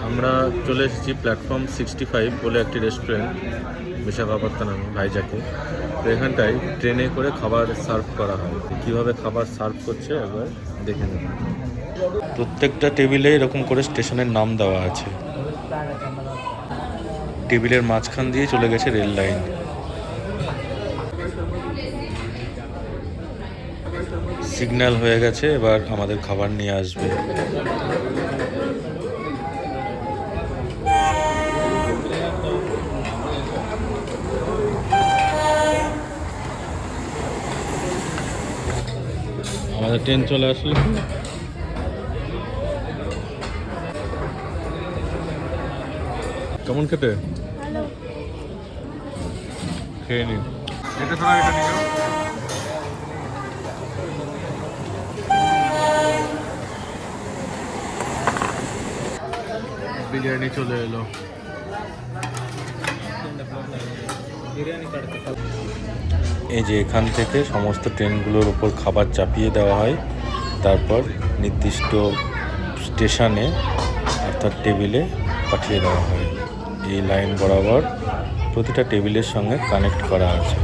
আমরা চলে এসেছি প্ল্যাটফর্ম 65 বলে একটি রেস্টুরেন্ট, বিশাখাপত্তনমে, ভাইজাকে। তো এখানটায় ট্রেনে করে খাবার সার্ভ করা হয়। কীভাবে খাবার সার্ভ করছে একবার দেখে নেব। প্রত্যেকটা টেবিলে এরকম করে স্টেশনের নাম দেওয়া আছে। টেবিলের মাঝখান দিয়ে চলে গেছে রেল লাইন। সিগন্যাল হয়ে গেছে, এবার আমাদের খাবার নিয়ে আসবে। আমাদের ট্রেন চলে আসলো। কেমন খেতে? খেয়ে নি। এটা শোনা, এটা নিয়ে বিরিয়ানি চলে এলো। এই যে এখান থেকে সমস্ত ট্রেনগুলোর উপর খাবার চাপিয়ে দেওয়া হয়, তারপর নির্দিষ্ট স্টেশনে অর্থাৎ টেবিলে পাঠিয়ে দেওয়া হয়। এই লাইন বরাবর প্রতিটা টেবিলের সঙ্গে কানেক্ট করা আছে।